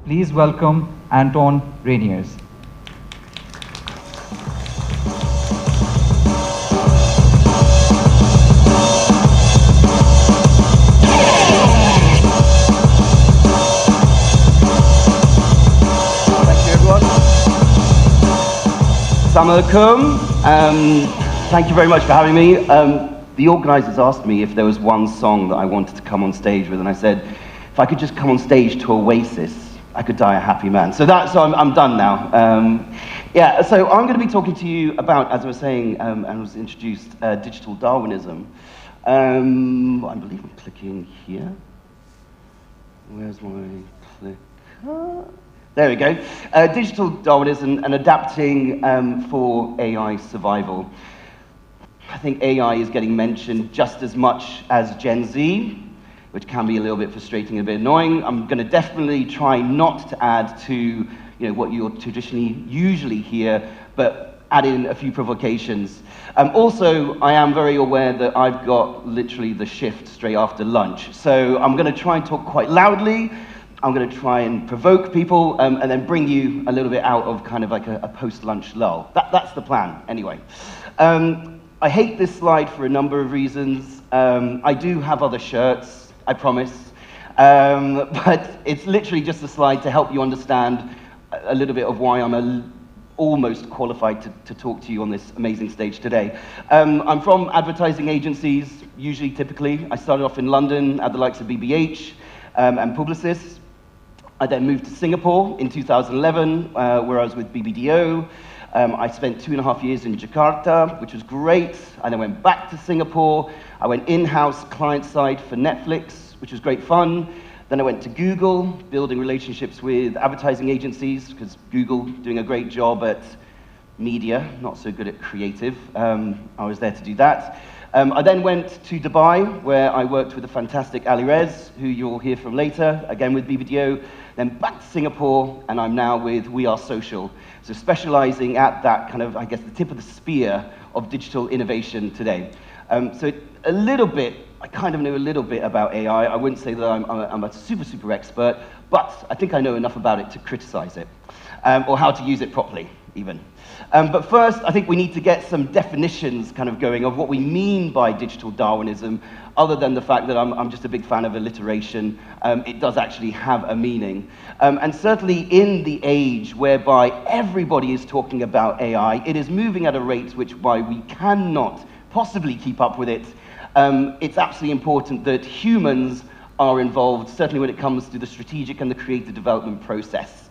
Please welcome Anton Reyniers. Thank you, everyone. Assalamu alaikum. Thank you very much for having me. The organisers asked me if there was one song that I wanted to come on stage with, and I said, if I could just come on stage to Oasis, I could die a happy man. So I'm done now. So I'm going to be talking to you about, as I was saying, and was introduced, digital Darwinism. I believe I'm clicking here. Where's my clicker? There we go. Digital Darwinism and adapting for AI survival. I think AI is getting mentioned just as much as Gen Z, which can be a little bit frustrating, a bit annoying. I'm going to definitely try not to add to what you'll usually hear, but add in a few provocations. Also, I am very aware that I've got literally the shift straight after lunch, so I'm going to try and talk quite loudly. I'm going to try and provoke people and then bring you a little bit out of kind of like a post-lunch lull. That's the plan, anyway. I hate this slide for a number of reasons. I do have other shirts, I promise. But it's literally just a slide to help you understand a little bit of why I'm almost qualified to talk to you on this amazing stage today. I'm from advertising agencies, typically. I started off in London at the likes of BBH and Publicis. I then moved to Singapore in 2011, where I was with BBDO. I spent 2.5 years in Jakarta, which was great. I then went back to Singapore. I went in-house client-side for Netflix, which was great fun. Then I went to Google, building relationships with advertising agencies, because Google doing a great job at media, not so good at creative. I was there to do that. I then went to Dubai, where I worked with the fantastic Reyniers, who you'll hear from later, again with BBDO. Then back to Singapore, and I'm now with We Are Social. So specializing at that kind of, I guess, the tip of the spear of digital innovation today. So a little bit, I kind of know a little bit about AI. I wouldn't say that I'm a super expert, but I think I know enough about it to criticize it, or how to use it properly, even. But first, I think we need to get some definitions kind of going of what we mean by digital Darwinism, other than the fact that I'm just a big fan of alliteration. It does actually have a meaning. And certainly in the age whereby everybody is talking about AI, it is moving at a rate why we cannot possibly keep up with it. It's absolutely important that humans are involved, certainly when it comes to the strategic and the creative development process.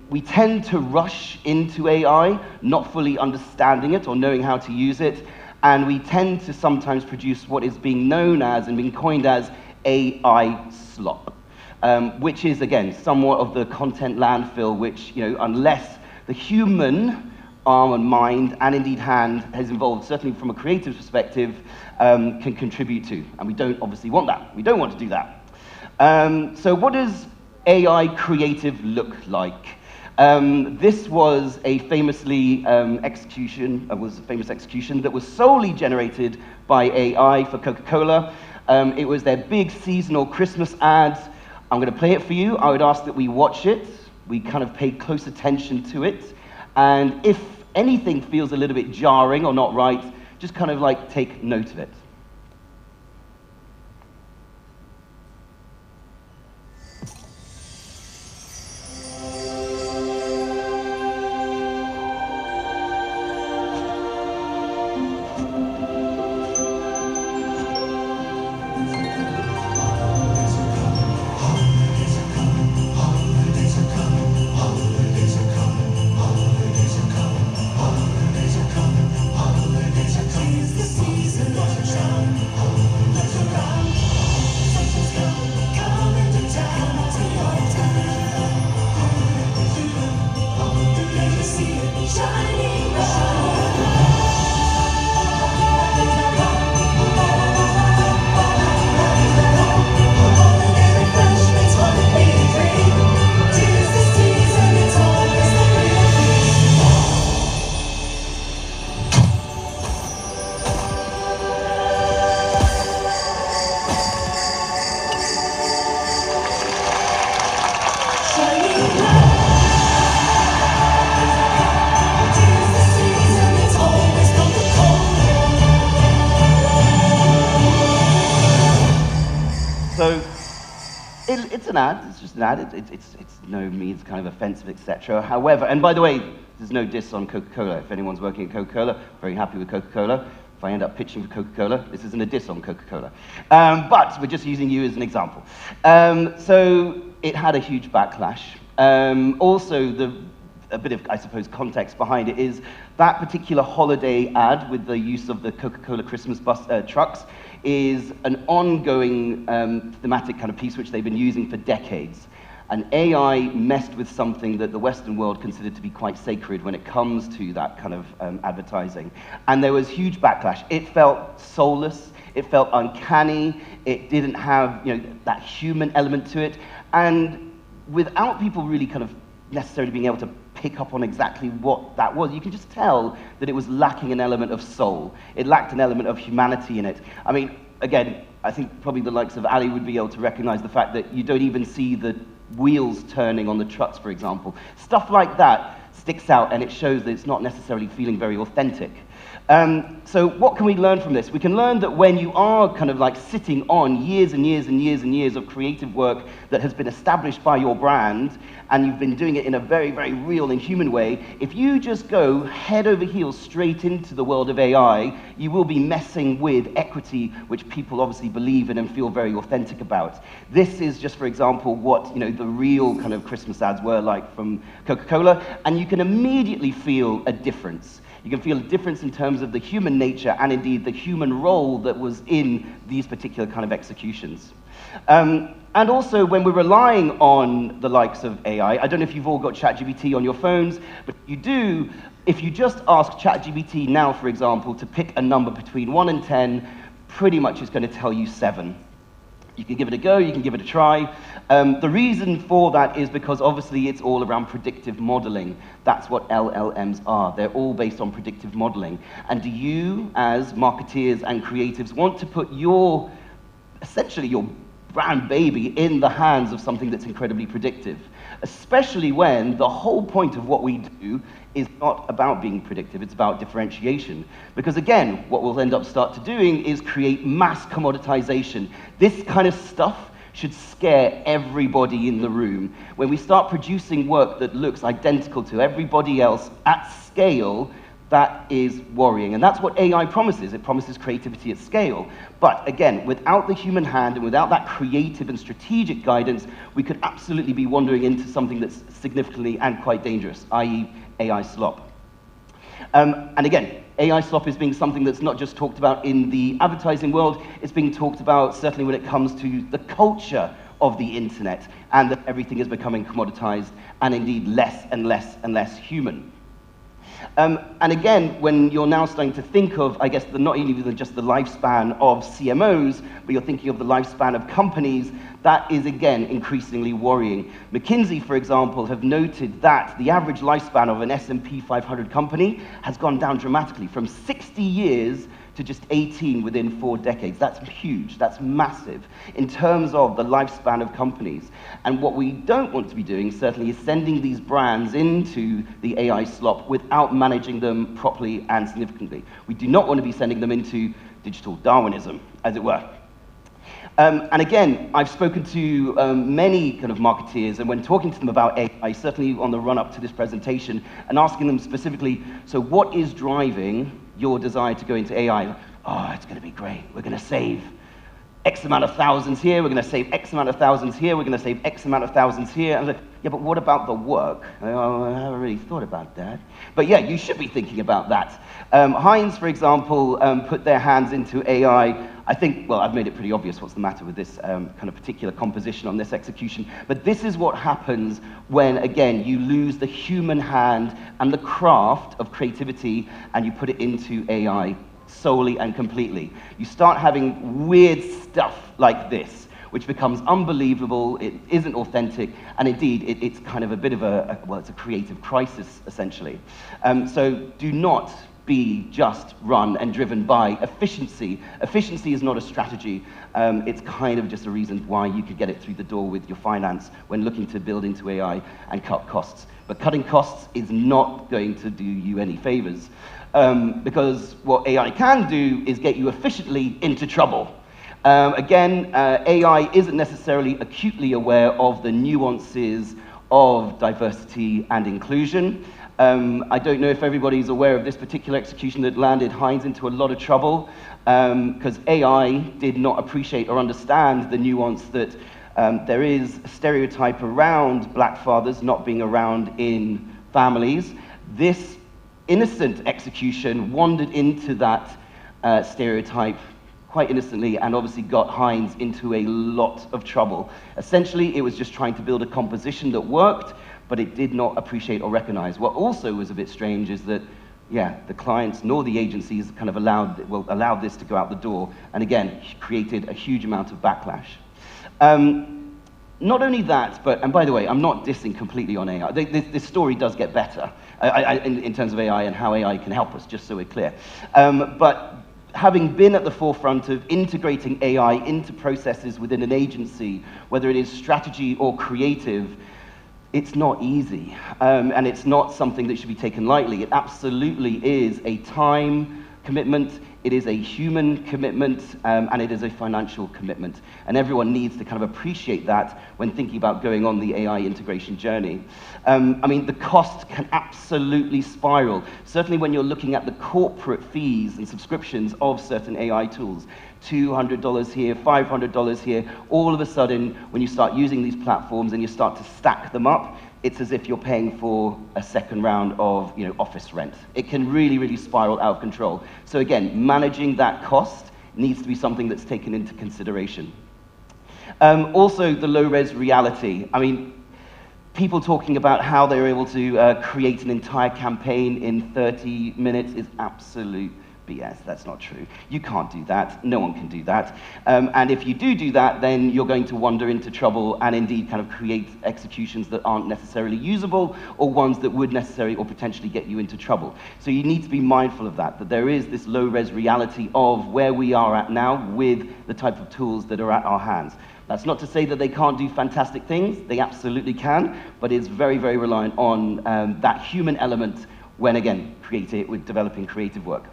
We tend to rush into AI, not fully understanding it or knowing how to use it, and we tend to sometimes produce what is being known as and being coined as AI slop, which is, again, somewhat of the content landfill, which, unless the human arm and mind, and indeed hand, is involved, certainly from a creative perspective, can contribute to. And we don't obviously want that. We don't want to do that. So what does AI creative look like? This was a famous execution that was solely generated by AI for Coca-Cola. It was their big seasonal Christmas ads. I'm going to play it for you. I would ask that we watch it. We kind of pay close attention to it. And if anything feels a little bit jarring or not right, just kind of like take note of it. So it's an ad. It's just an ad. It's no means kind of offensive, etc. However, and by the way, there's no diss on Coca-Cola. If anyone's working at Coca-Cola, very happy with Coca-Cola. If I end up pitching for Coca-Cola, this isn't a diss on Coca-Cola. But we're just using you as an example. So it had a huge backlash. Also, a bit of, I suppose, context behind it is that particular holiday ad with the use of the Coca-Cola Christmas bus trucks is an ongoing thematic kind of piece which they've been using for decades. And AI messed with something that the Western world considered to be quite sacred when it comes to that kind of advertising. And there was huge backlash. It felt soulless, it felt uncanny, it didn't have, that human element to it. And without people really kind of necessarily being able to pick up on exactly what that was, you can just tell that it was lacking an element of soul. It lacked an element of humanity in it. I mean, again, I think probably the likes of Ali would be able to recognize the fact that you don't even see the wheels turning on the trucks, for example. Stuff like that sticks out, and it shows that it's not necessarily feeling very authentic. So what can we learn from this? We can learn that when you are kind of like sitting on years and years and years and years of creative work that has been established by your brand, and you've been doing it in a very, very real and human way, if you just go head over heels straight into the world of AI, you will be messing with equity, which people obviously believe in and feel very authentic about. This is just, for example, what the real kind of Christmas ads were like from Coca-Cola, and you can immediately feel a difference. You can feel a difference in terms of the human nature and indeed the human role that was in these particular kind of executions. And also, when we're relying on the likes of AI, I don't know if you've all got ChatGPT on your phones, but you do. If you just ask ChatGPT now, for example, to pick a number between 1 and 10, pretty much it's going to tell you 7. You can give it a go, you can give it a try. The reason for that is because obviously it's all around predictive modeling. That's what LLMs are. They're all based on predictive modeling. And do you, as marketeers and creatives, want to put essentially your brand baby in the hands of something that's incredibly predictive? Especially when the whole point of what we do is not about being predictive, it's about differentiation. Because again, what we'll end up doing is create mass commoditization. This kind of stuff should scare everybody in the room. When we start producing work that looks identical to everybody else at scale, that is worrying. And that's what AI promises. It promises creativity at scale. But again, without the human hand and without that creative and strategic guidance, we could absolutely be wandering into something that's significantly and quite dangerous, i.e. AI slop. And again, AI slop is being something that's not just talked about in the advertising world, it's being talked about certainly when it comes to the culture of the internet, and that everything is becoming commoditized and indeed less and less and less human. And again, when you're now starting to think of, I guess, not even just the lifespan of CMOs, but you're thinking of the lifespan of companies, that is, again, increasingly worrying. McKinsey, for example, have noted that the average lifespan of an S&P 500 company has gone down dramatically from 60 years to just 18 within 4 decades. That's huge, that's massive in terms of the lifespan of companies. And what we don't want to be doing, certainly, is sending these brands into the AI slop without managing them properly and significantly. We do not want to be sending them into digital Darwinism, as it were. And again, I've spoken to many kind of marketeers, and when talking to them about AI, certainly on the run-up to this presentation, and asking them specifically, so what is driving your desire to go into AI? Oh, it's going to be great. We're going to save X amount of thousands here, we're going to save X amount of thousands here, we're going to save X amount of thousands here. And I was like, yeah, but what about the work? Oh, I haven't really thought about that. But yeah, you should be thinking about that. Heinz, for example, put their hands into AI. I think, well, I've made it pretty obvious what's the matter with this kind of particular composition on this execution. But this is what happens when, again, you lose the human hand and the craft of creativity and you put it into AI solely and completely. You start having weird stuff like this, which becomes unbelievable, it isn't authentic, and indeed, it's kind of a bit of it's a creative crisis, essentially. So do not be just run and driven by efficiency. Efficiency is not a strategy. It's kind of just a reason why you could get it through the door with your finance when looking to build into AI and cut costs. But cutting costs is not going to do you any favors. Because what AI can do is get you efficiently into trouble. AI isn't necessarily acutely aware of the nuances of diversity and inclusion. I don't know if everybody's aware of this particular execution that landed Heinz into a lot of trouble, because AI did not appreciate or understand the nuance that there is a stereotype around black fathers not being around in families. This innocent execution wandered into that stereotype quite innocently and obviously got Heinz into a lot of trouble. Essentially, it was just trying to build a composition that worked, but it did not appreciate or recognize. What also was a bit strange is that, yeah, the clients nor the agencies kind of allowed this to go out the door, and again, created a huge amount of backlash. Not only that, but, and by the way, I'm not dissing completely on AI. This story does get better in terms of AI and how AI can help us, just so we're clear. But having been at the forefront of integrating AI into processes within an agency, whether it is strategy or creative, it's not easy, and it's not something that should be taken lightly. It absolutely is a time commitment, it is a human commitment, and it is a financial commitment. And everyone needs to kind of appreciate that when thinking about going on the AI integration journey. I mean, the cost can absolutely spiral, certainly when you're looking at the corporate fees and subscriptions of certain AI tools. $200 here, $500 here. All of a sudden, when you start using these platforms and you start to stack them up, it's as if you're paying for a second round of office rent. It can really, really spiral out of control. So again, managing that cost needs to be something that's taken into consideration. Also, the low-res reality. I mean, people talking about how they were able to create an entire campaign in 30 minutes is absolute BS. That's not true. You can't do that. No one can do that. And if you do that, then you're going to wander into trouble and indeed kind of create executions that aren't necessarily usable, or ones that would necessarily or potentially get you into trouble. So you need to be mindful of that there is this low-res reality of where we are at now with the type of tools that are at our hands. That's not to say that they can't do fantastic things. They absolutely can, but it's very, very reliant on that human element when, again, with developing creative work.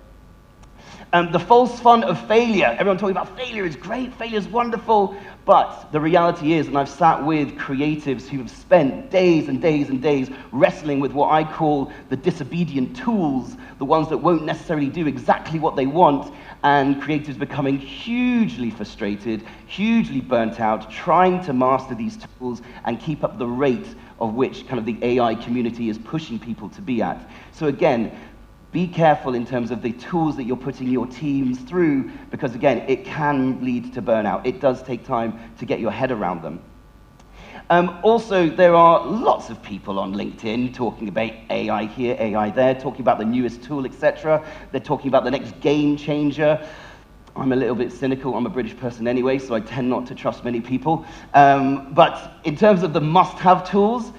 The false fun of failure. Everyone talking about failure is great, failure is wonderful, but the reality is, and I've sat with creatives who have spent days and days and days wrestling with what I call the disobedient tools, the ones that won't necessarily do exactly what they want, and creatives becoming hugely frustrated, hugely burnt out, trying to master these tools and keep up the rate of which kind of the AI community is pushing people to be at. So again, be careful in terms of the tools that you're putting your teams through, because again, it can lead to burnout. It does take time to get your head around them. Also, there are lots of people on LinkedIn talking about AI here, AI there, talking about the newest tool, etc. They're talking about the next game changer. I'm a little bit cynical. I'm a British person anyway, so I tend not to trust many people. But in terms of the must-have tools,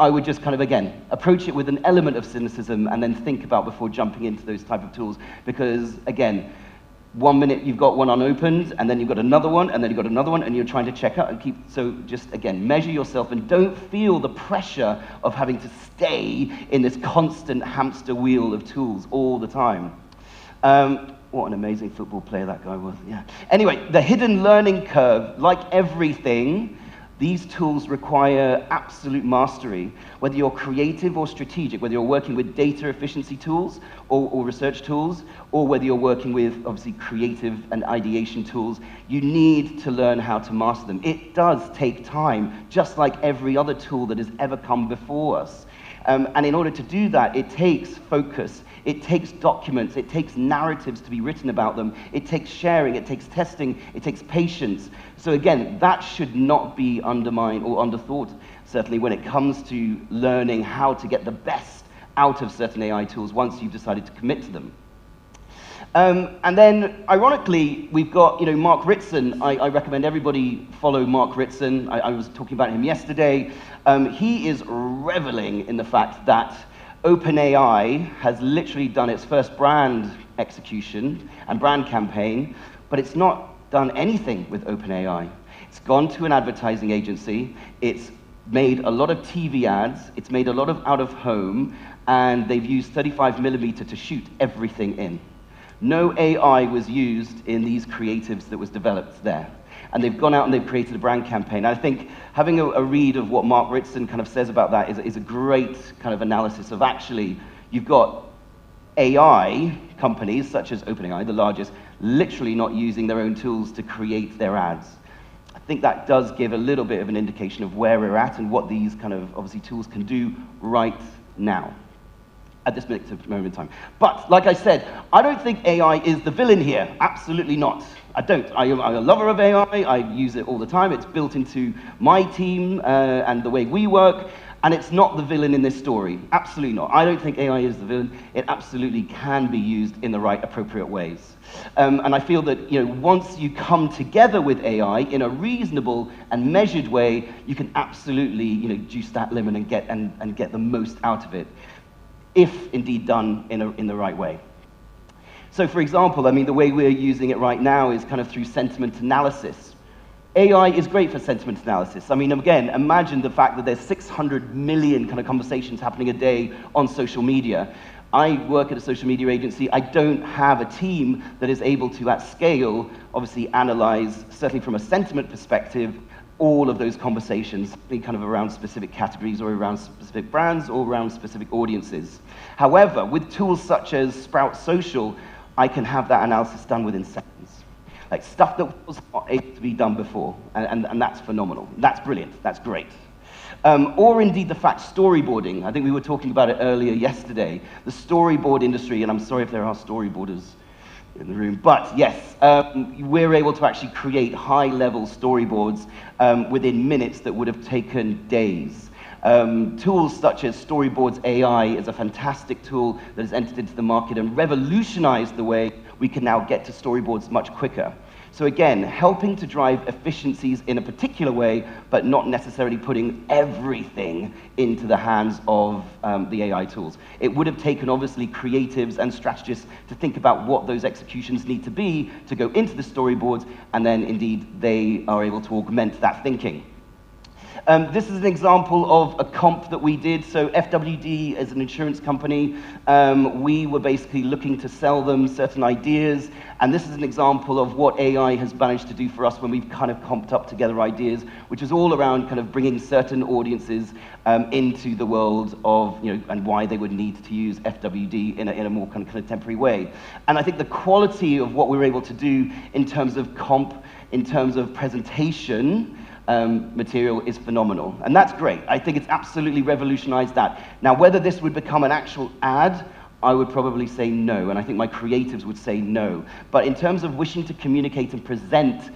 I would just kind of, again, approach it with an element of cynicism and then think about before jumping into those type of tools. Because, again, 1 minute you've got one unopened, and then you've got another one, and then you've got another one, and you're trying to check out and keep. So just, again, measure yourself and don't feel the pressure of having to stay in this constant hamster wheel of tools all the time. What an amazing football player that guy was, yeah. Anyway, the hidden learning curve, like everything, these tools require absolute mastery, whether you're creative or strategic, whether you're working with data efficiency tools or research tools, or whether you're working with, obviously, creative and ideation tools. You need to learn how to master them. It does take time, just like every other tool that has ever come before us. And in order to do that, it takes focus, it takes documents, it takes narratives to be written about them, it takes sharing, it takes testing, it takes patience. So again, that should not be undermined or underthought, certainly when it comes to learning how to get the best out of certain AI tools once you've decided to commit to them. And then, ironically, we've got, Mark Ritson. I recommend everybody follow Mark Ritson. I was talking about him yesterday. He is reveling in the fact that OpenAI has literally done its first brand execution and brand campaign, but it's not done anything with OpenAI. It's gone to an advertising agency. It's made a lot of TV ads. It's made a lot of out-of-home, and they've used 35mm to shoot everything in. No AI was used in these creatives that was developed there. And they've gone out and they've created a brand campaign. And I think having a read of what Mark Ritson kind of says about that is a great kind of analysis of actually, you've got AI companies, such as OpenAI, the largest, literally not using their own tools to create their ads. I think that does give a little bit of an indication of where we're at and what these kind of, obviously, tools can do right now, at this moment in time. But, like I said, I don't think AI is the villain here. Absolutely not. I don't. I'm a lover of AI. I use it all the time. It's built into my team and the way we work. And it's not the villain in this story. Absolutely not. I don't think AI is the villain. It absolutely can be used in the right, appropriate ways. And I feel that once you come together with AI in a reasonable and measured way, you can absolutely juice that lemon and get the most out of it, if indeed done in the right way. So, for example, I mean, the way we're using it right now is kind of through sentiment analysis. AI is great for sentiment analysis. I mean, again, imagine the fact that there's 600 million kind of conversations happening a day on social media. I work at a social media agency. I don't have a team that is able to, at scale, obviously analyze, certainly from a sentiment perspective, all of those conversations, kind of around specific categories or around specific brands or around specific audiences. However, with tools such as Sprout Social, I can have that analysis done within seconds. Like stuff that was not able to be done before, and that's phenomenal. That's brilliant, that's great. Or indeed the fact storyboarding. I think we were talking about it earlier yesterday. The storyboard industry, and I'm sorry if there are storyboarders in the room, but yes, we're able to actually create high-level storyboards within minutes that would have taken days. Tools such as Storyboards AI is a fantastic tool that has entered into the market and revolutionized the way we can now get to storyboards much quicker. So again, helping to drive efficiencies in a particular way, but not necessarily putting everything into the hands of the AI tools. It would have taken, obviously, creatives and strategists to think about what those executions need to be to go into the storyboards, and then, indeed, they are able to augment that thinking. This is an example of a comp that we did. So FWD is an insurance company. We were basically looking to sell them certain ideas. And this is an example of what AI has managed to do for us when we've kind of comped up together ideas, which is all around kind of bringing certain audiences into the world of, and why they would need to use FWD in a more kind of contemporary way. And I think the quality of what we were able to do in terms of comp, in terms of presentation, material is phenomenal. And that's great. I think it's absolutely revolutionized that. Now, whether this would become an actual ad, I would probably say no, and I think my creatives would say no. But in terms of wishing to communicate and present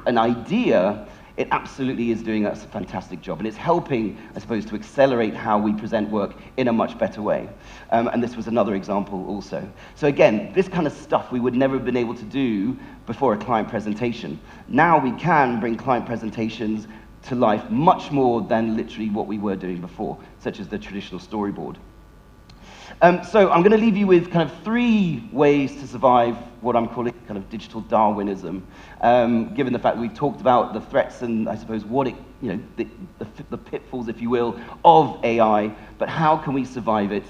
an idea, it absolutely is doing us a fantastic job. And it's helping, I suppose, to accelerate how we present work in a much better way. And this was another example also. So again, this kind of stuff we would never have been able to do before a client presentation. Now we can bring client presentations to life much more than literally what we were doing before, such as the traditional storyboard. So I'm going to leave you with kind of 3 ways to survive what I'm calling kind of digital Darwinism, given the fact that we've talked about the threats and I suppose what it, the pitfalls, if you will, of AI, but how can we survive it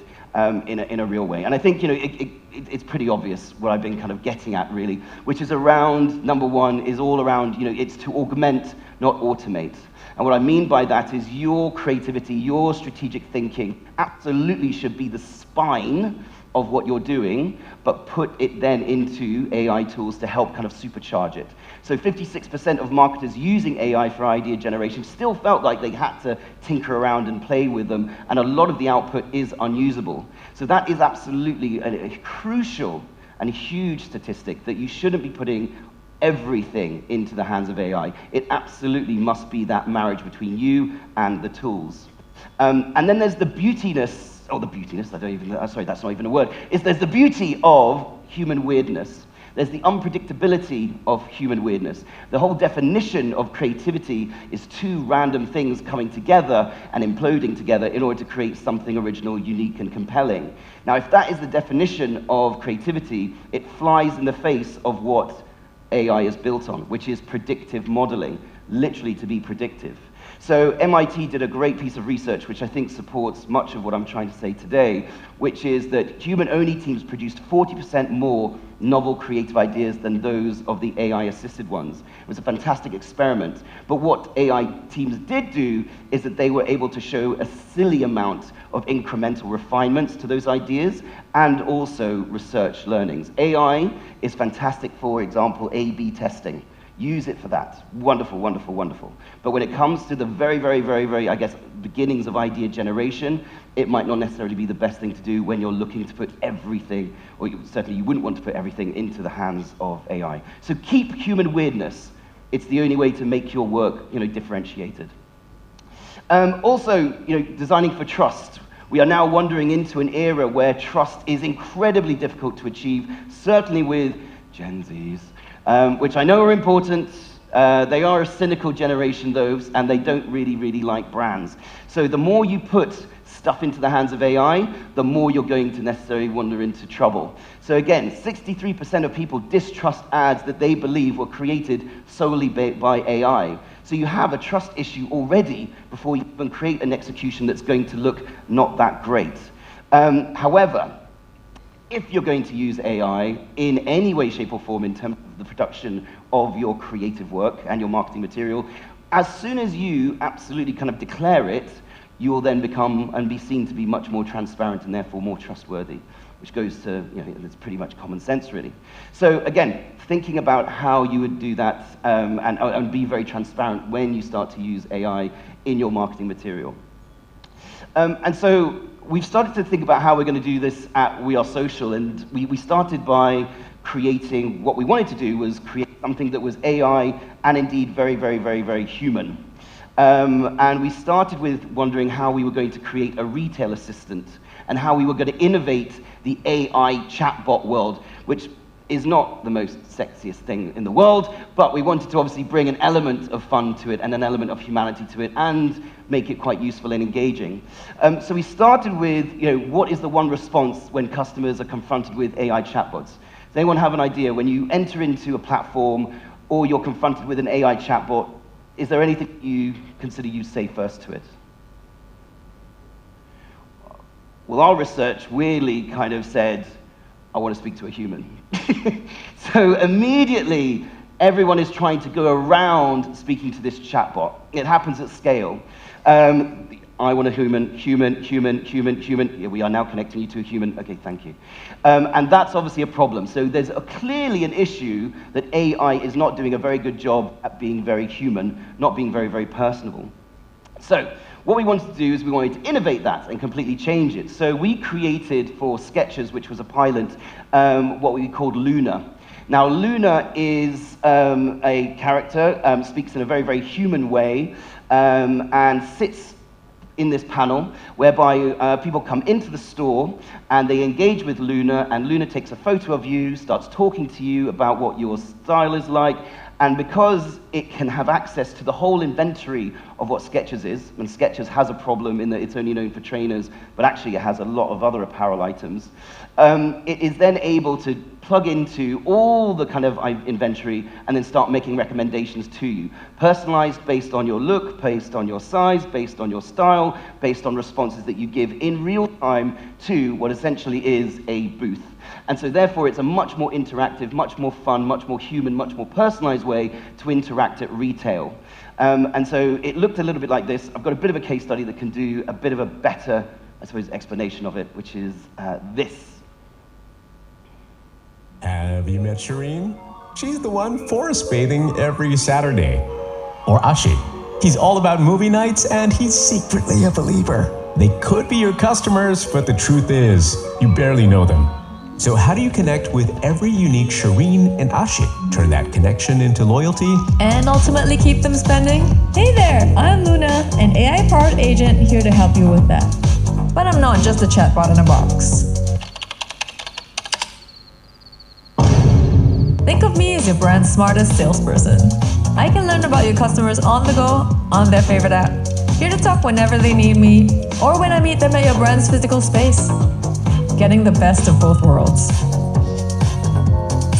in a real way? And I think it's pretty obvious what I've been kind of getting at really, which is around, number 1 is all around, it's to augment, not automate. And what I mean by that is your creativity, your strategic thinking absolutely should be the spine of what you're doing, but put it then into AI tools to help kind of supercharge it. So 56% of marketers using AI for idea generation still felt like they had to tinker around and play with them, and a lot of the output is unusable. So that is absolutely a crucial and huge statistic that you shouldn't be putting everything into the hands of AI. It absolutely must be that marriage between you and the tools. And then there's the beautiness, sorry, that's not even a word. There's the beauty of human weirdness. There's the unpredictability of human weirdness. The whole definition of creativity is 2 random things coming together and imploding together in order to create something original, unique, and compelling. Now, if that is the definition of creativity, it flies in the face of what AI is built on, which is predictive modeling, literally to be predictive. So MIT did a great piece of research which I think supports much of what I'm trying to say today, which is that human-only teams produced 40% more novel creative ideas than those of the AI-assisted ones. It was a fantastic experiment. But what AI teams did do is that they were able to show a silly amount of incremental refinements to those ideas and also research learnings. AI is fantastic, for example, A/B testing. Use it for that. Wonderful, wonderful, wonderful. But when it comes to the very, I guess, beginnings of idea generation, it might not necessarily be the best thing to do when you're looking to put everything, or certainly you wouldn't want to put everything into the hands of AI. So keep human weirdness. It's the only way to make your work, differentiated. Also, designing for trust. We are now wandering into an era where trust is incredibly difficult to achieve, certainly with Gen Zs. Which I know are important. They are a cynical generation, though, and they don't really like brands. So the more you put stuff into the hands of AI, the more you're going to necessarily wander into trouble. So again, 63% of people distrust ads that they believe were created solely by AI. So you have a trust issue already before you even create an execution that's going to look not that great. However, if you're going to use AI in any way, shape, or form in terms of the production of your creative work and your marketing material, as soon as you absolutely kind of declare it, you will then become and be seen to be much more transparent and therefore more trustworthy, which goes to, it's pretty much common sense, really. So again, thinking about how you would do that and be very transparent when you start to use AI in your marketing material. And so we've started to think about how we're going to do this at We Are Social, and we started by creating, what we wanted to do was create something that was AI and indeed very human. And we started with wondering how we were going to create a retail assistant and how we were going to innovate the AI chatbot world, which is not the most sexiest thing in the world, but we wanted to obviously bring an element of fun to it and an element of humanity to it and make it quite useful and engaging. So we started with, what is the one response when customers are confronted with AI chatbots? Does anyone have an idea? When you enter into a platform or you're confronted with an AI chatbot, is there anything you consider you'd say first to it? Well, our research really kind of said, I want to speak to a human. So immediately, everyone is trying to go around speaking to this chatbot. It happens at scale. I want a human. Yeah, we are now connecting you to a human. Okay, thank you. And that's obviously a problem. So there's clearly an issue that AI is not doing a very good job at being very human, not being very personable. So what we wanted to do is we wanted to innovate that and completely change it. So we created for Sketchers, which was a pilot, what we called Luna. Now, Luna is a character, speaks in a very human way, and sits in this panel whereby people come into the store and they engage with Luna, and Luna takes a photo of you, starts talking to you about what your style is like, and because it can have access to the whole inventory of what Skechers is, and Skechers has a problem in that it's only known for trainers, but actually it has a lot of other apparel items, it is then able to plug into all the kind of inventory and then start making recommendations to you. Personalized based on your look, based on your size, based on your style, based on responses that you give in real time to what essentially is a booth. And so therefore it's a much more interactive, much more fun, much more human, much more personalized way to interact at retail. And so it looked a little bit like this. I've got a bit of a case study that can do a bit of a better, I suppose, explanation of it, which is this. Have you met Shireen? She's the one forest bathing every Saturday. Or Ashi. He's all about movie nights and he's secretly a believer. They could be your customers, but the truth is, you barely know them. So how do you connect with every unique Shireen and Ashi? Turn that connection into loyalty? And ultimately keep them spending? Hey there, I'm Luna, an AI-powered agent here to help you with that. But I'm not just a chatbot in a box. Think of me as your brand's smartest salesperson. I can learn about your customers on the go, on their favorite app. Here to talk whenever they need me, or when I meet them at your brand's physical space. Getting the best of both worlds.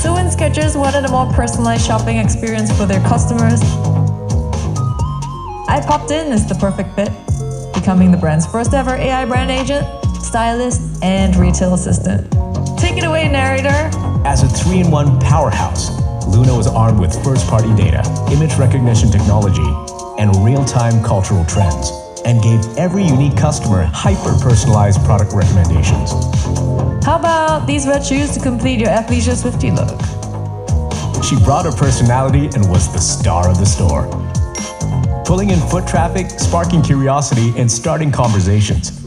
So when Skechers wanted a more personalized shopping experience for their customers, I popped in as the perfect fit, becoming the brand's first ever AI brand agent, stylist, and retail assistant. Take it away, narrator. As a 3-in-1 powerhouse, Luna was armed with first-party data, image recognition technology, and real-time cultural trends, and gave every unique customer hyper-personalized product recommendations. How about these red shoes to complete your athleisure Swiftie look? She brought her personality and was the star of the store, pulling in foot traffic, sparking curiosity, and starting conversations.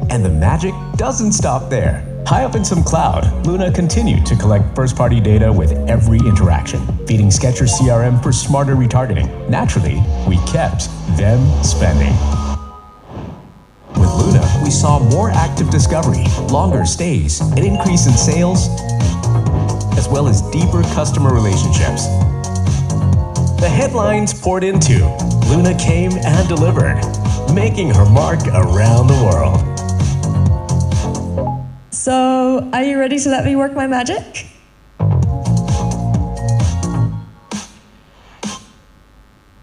And the magic doesn't stop there. High up in some cloud, Luna continued to collect first-party data with every interaction, feeding Skechers CRM for smarter retargeting. Naturally, we kept them spending. With Luna, we saw more active discovery, longer stays, an increase in sales, as well as deeper customer relationships. The headlines poured in too. Luna came and delivered, making her mark around the world. So, are you ready to let me work my magic?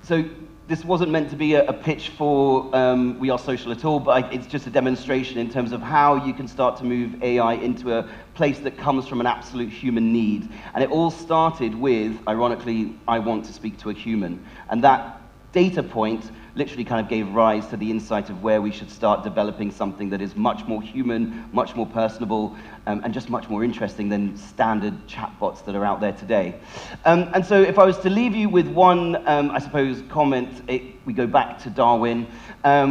So this wasn't meant to be a pitch for We Are Social at all, but it's just a demonstration in terms of how you can start to move AI into a place that comes from an absolute human need. And it all started with, ironically, I want to speak to a human. And that data point literally kind of gave rise to the insight of where we should start developing something that is much more human, much more personable, and just much more interesting than standard chatbots that are out there today. And so if I was to leave you with one, I suppose, comment, we go back to Darwin,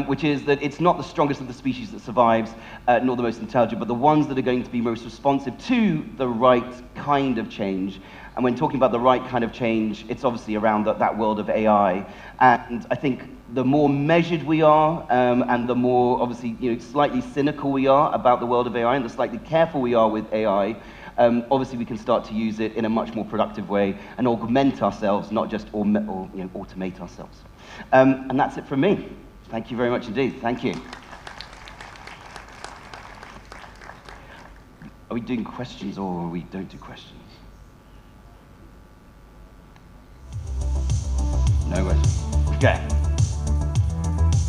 which is that it's not the strongest of the species that survives, nor the most intelligent, but the ones that are going to be most responsive to the right kind of change. And when talking about the right kind of change, it's obviously around that world of AI. And I think the more measured we are, and the more obviously slightly cynical we are about the world of AI, and the slightly careful we are with AI, obviously we can start to use it in a much more productive way and augment ourselves, not just automate ourselves. And that's it from me. Thank you very much indeed. Thank you. Are we doing questions or we don't do questions? No questions. Okay.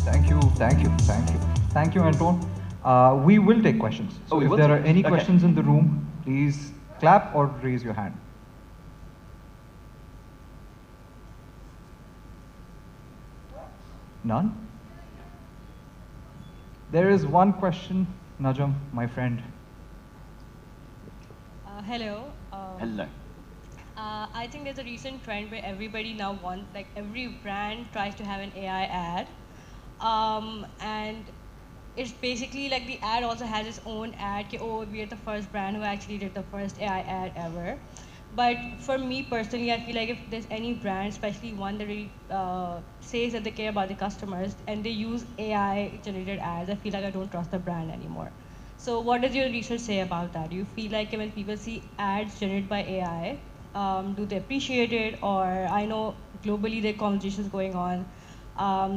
Thank you, thank you, thank you. Thank you, Anton. We will take questions. So if there are any questions in the room, please clap or raise your hand. None? There is one question, Najam, my friend. Hello. Hello. I think there's a recent trend where everybody now wants, like every brand tries to have an AI ad. And it's basically like the ad also has its own ad, oh, we are the first brand who actually did the first AI ad ever. But for me personally, I feel like if there's any brand, especially one that really says that they care about the customers and they use AI generated ads, I feel like I don't trust the brand anymore. So what does your research say about that? Do you feel like when people see ads generated by AI, do they appreciate it? Or I know globally there are conversations going on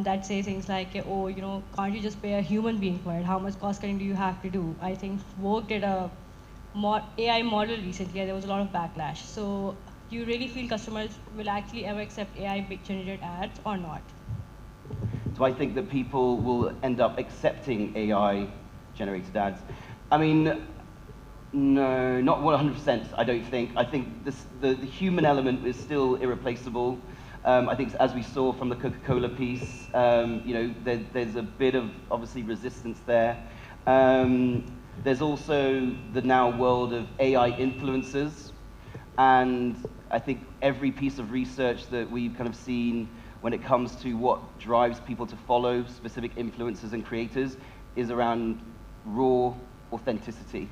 that say things like, oh, can't you just pay a human being for it? How much cost cutting do you have to do? I think Vogue did a AI model recently, and there was a lot of backlash. So do you really feel customers will actually ever accept AI generated ads or not? So I think that people will end up accepting AI generated ads. I mean, no, not 100%, I don't think. I think the human element is still irreplaceable. I think as we saw from the Coca-Cola piece, there's a bit of, obviously, resistance there. There's also the now world of AI influencers. And I think every piece of research that we've kind of seen when it comes to what drives people to follow specific influencers and creators is around raw authenticity.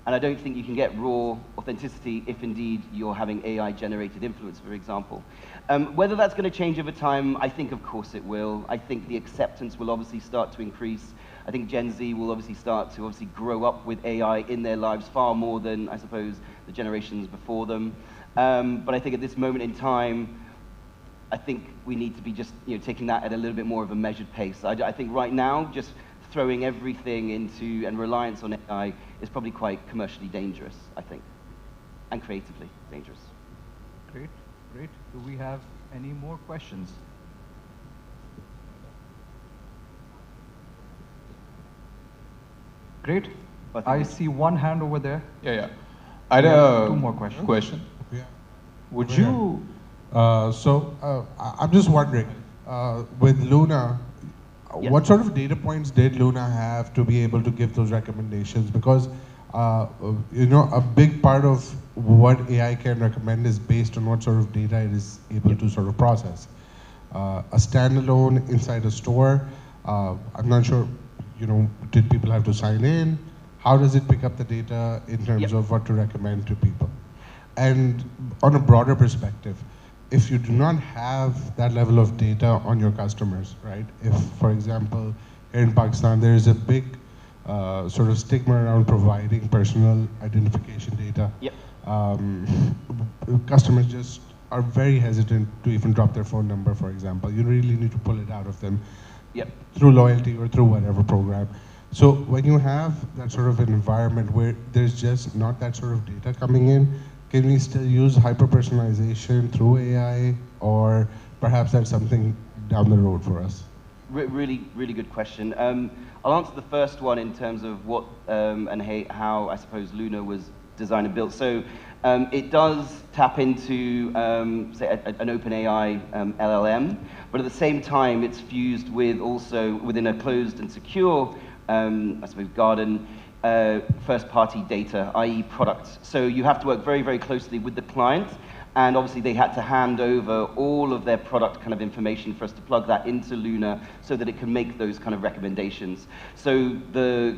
And I don't think you can get raw authenticity if indeed you're having AI-generated influence, for example. Whether that's going to change over time, I think of course it will. I think the acceptance will obviously start to increase. I think Gen Z will obviously start to grow up with AI in their lives far more than, I suppose, the generations before them. But I think at this moment in time, I think we need to be just taking that at a little bit more of a measured pace. I think right now, just throwing everything into and reliance on AI is probably quite commercially dangerous, I think, and creatively dangerous. Great, great. Do we have any more questions? Great. I think I it's- see one hand over there. Yeah. I had We have a two more questions. question. Yeah. Would Yeah. you? I'm just wondering, with Luna, Yes. what sort of data points did Luna have to be able to give those recommendations? Because, a big part of what AI can recommend is based on what sort of data it is able to sort of process. A standalone inside a store, I'm not sure, did people have to sign in? How does it pick up the data in terms of what to recommend to people? And on a broader perspective, if you do not have that level of data on your customers, right? If, for example, here in Pakistan, there is a big sort of stigma around providing personal identification data. Yep. Customers just are very hesitant to even drop their phone number, for example. You really need to pull it out of them through loyalty or through whatever program. So when you have that sort of an environment where there's just not that sort of data coming in, can we still use hyper-personalization through AI, or perhaps that's something down the road for us? Really, really good question. I'll answer the first one in terms of what and how I suppose Luna was designed and built. So it does tap into, say, an OpenAI LLM, but at the same time, it's fused with also within a closed and secure, I suppose, garden, first-party data, i.e. products. So you have to work very, very closely with the client, and obviously they had to hand over all of their product kind of information for us to plug that into Luna so that it can make those kind of recommendations. So the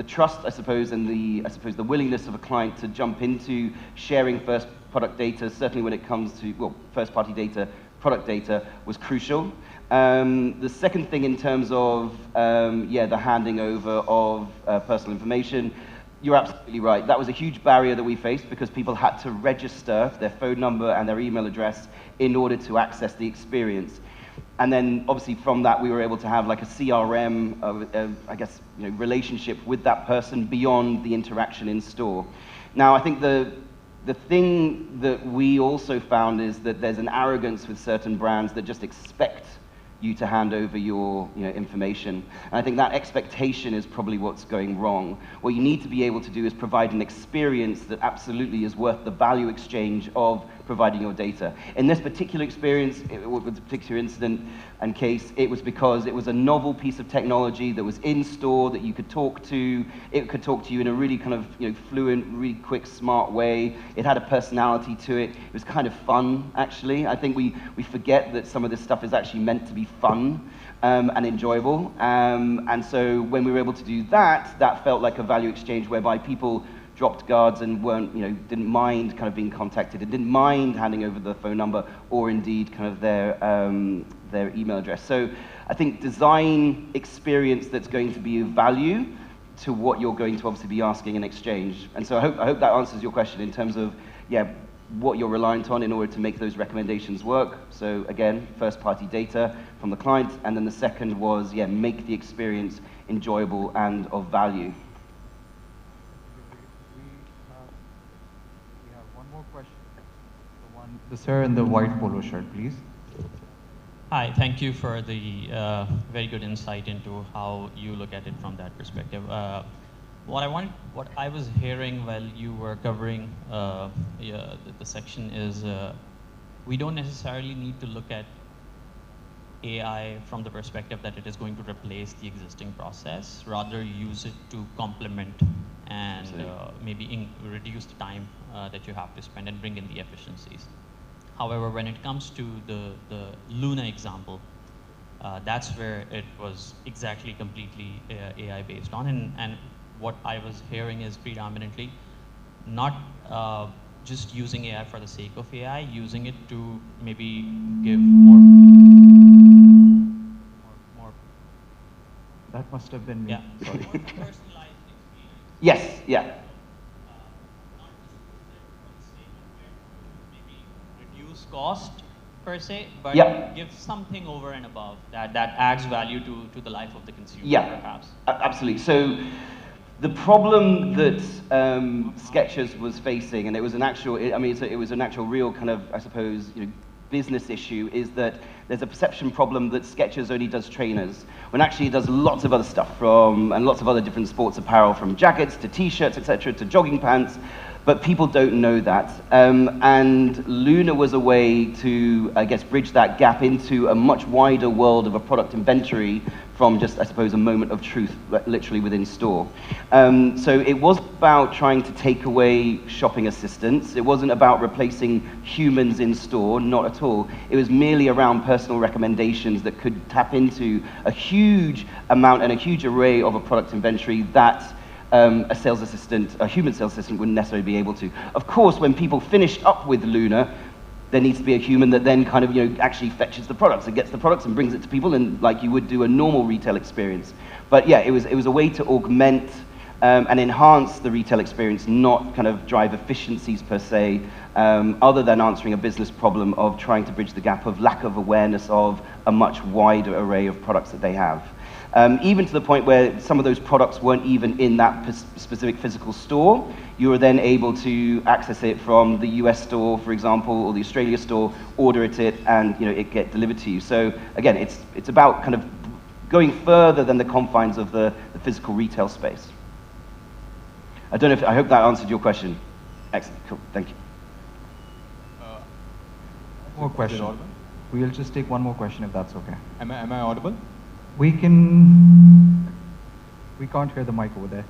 trust, I suppose, and the willingness of a client to jump into sharing first product data, certainly when it comes to, well, first-party data, product data, was crucial. The second thing in terms of, the handing over of personal information, you're absolutely right. That was a huge barrier that we faced because people had to register their phone number and their email address in order to access the experience. And then obviously from that, we were able to have like a CRM, relationship with that person beyond the interaction in store. Now, I think the thing that we also found is that there's an arrogance with certain brands that just expect you to hand over your information. And I think that expectation is probably what's going wrong. What you need to be able to do is provide an experience that absolutely is worth the value exchange of providing your data. In this particular experience, with this particular incident and case, it was because it was a novel piece of technology that was in store that you could talk to. It could talk to you in a really kind of fluent, really quick, smart way. It had a personality to it. It was kind of fun, actually. I think we forget that some of this stuff is actually meant to be fun and enjoyable. And so when we were able to do that, that felt like a value exchange whereby people dropped guards and didn't mind kind of being contacted and didn't mind handing over the phone number or indeed kind of their email address. So I think design experience that's going to be of value to what you're going to obviously be asking in exchange. And so I hope that answers your question in terms of, what you're reliant on in order to make those recommendations work. So again, first-party data from the client, and then the second was, make the experience enjoyable and of value. We have one more question. The sir in the white polo shirt, please. Hi, thank you for the very good insight into how you look at it from that perspective. What I was hearing while you were covering the section is we don't necessarily need to look at AI from the perspective that it is going to replace the existing process, rather use it to complement and maybe reduce the time that you have to spend and bring in the efficiencies. However, when it comes to the Luna example, that's where it was exactly completely AI based on, and what I was hearing is predominantly not just using AI for the sake of AI, using it to maybe give more. That must have been me. Yeah. Sorry. More personalized experience. Yes, yeah. Not just use it for the sake of it, maybe reduce cost per se, but give something over and above that adds value to the life of the consumer, perhaps. Absolutely. So the problem that Skechers was facing, and it was an actual, it was an actual real kind of, I suppose, business issue is that there's a perception problem that Skechers only does trainers, when actually it does lots of other stuff and lots of other different sports apparel, from jackets to t-shirts, etc., to jogging pants, but people don't know that. And Luna was a way to, I guess, bridge that gap into a much wider world of a product inventory from just, I suppose, a moment of truth, literally within store. So it was about trying to take away shopping assistants. It wasn't about replacing humans in store, not at all. It was merely around personal recommendations that could tap into a huge amount and a huge array of a product inventory that a sales assistant, a human sales assistant, wouldn't necessarily be able to. Of course, when people finished up with Luna, there needs to be a human that then kind of, actually fetches the products and gets the products and brings it to people, and like you would do a normal retail experience. But yeah, it was a way to augment and enhance the retail experience, not kind of drive efficiencies per se, other than answering a business problem of trying to bridge the gap of lack of awareness of a much wider array of products that they have. Even to the point where some of those products weren't even in that specific physical store. You were then able to access it from the US store, for example, or the Australia store, order it, and it get delivered to you. So again, it's about kind of going further than the confines of the physical retail space. I hope that answered your question. Excellent, cool, thank you. More question. We'll just take one more question if that's okay. Am I audible? We can't hear the mic over there.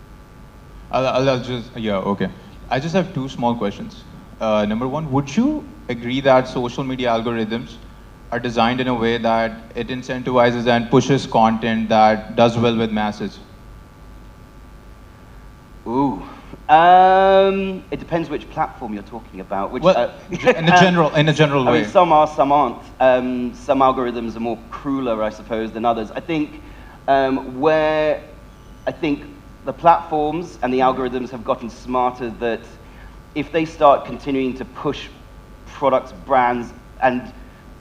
I'll just, yeah, okay. I just have two small questions. Number one, would you agree that social media algorithms are designed in a way that it incentivizes and pushes content that does well with masses? Ooh. It depends which platform you're talking about. Which, well, in a general way. I mean, some are, some aren't. Some algorithms are more crueler, I suppose, than others. I think the platforms and the algorithms have gotten smarter that if they start continuing to push products, brands, and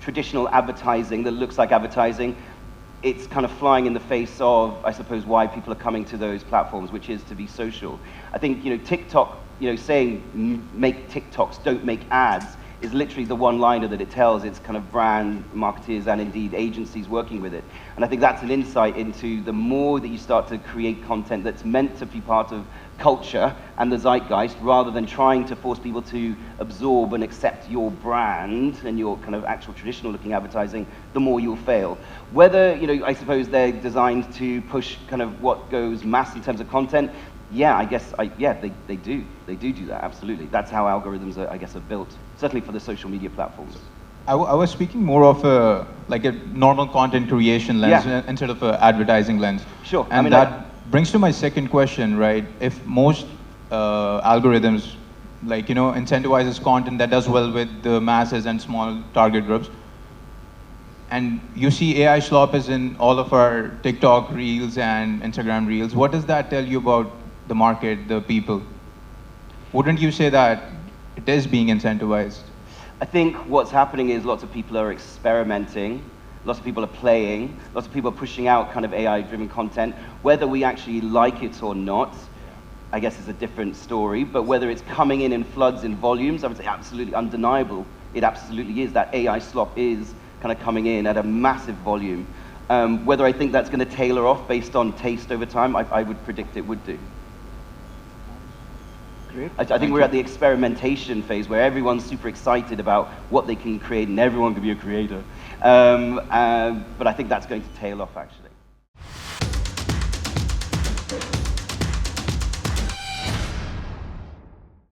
traditional advertising that looks like advertising, it's kind of flying in the face of, I suppose, why people are coming to those platforms, which is to be social. I think, TikTok, saying make TikToks, don't make ads, is literally the one-liner that it tells its kind of brand marketeers and indeed agencies working with it. And I think that's an insight into the more that you start to create content that's meant to be part of culture and the zeitgeist, rather than trying to force people to absorb and accept your brand and your kind of actual traditional looking advertising, the more you'll fail. Whether, I suppose they're designed to push kind of what goes mass in terms of content, yeah, I guess, they do that, absolutely. That's how algorithms are, I guess, are built, certainly for the social media platforms. I was speaking more of a normal content creation lens instead of an advertising lens. Sure. And that brings to my second question, right? If most algorithms, incentivizes content that does well with the masses and small target groups, and you see AI slop is in all of our TikTok reels and Instagram reels, what does that tell you about the market, the people? Wouldn't you say that it is being incentivized? I think what's happening is lots of people are experimenting, lots of people are playing, lots of people are pushing out kind of AI-driven content. Whether we actually like it or not, I guess is a different story, but whether it's coming in floods, in volumes, I would say absolutely undeniable. It absolutely is. That AI slop is kind of coming in at a massive volume. Whether I think that's going to tailor off based on taste over time, I would predict it would do. I think we're at the experimentation phase where everyone's super excited about what they can create and everyone can be a creator. But I think that's going to tail off, actually.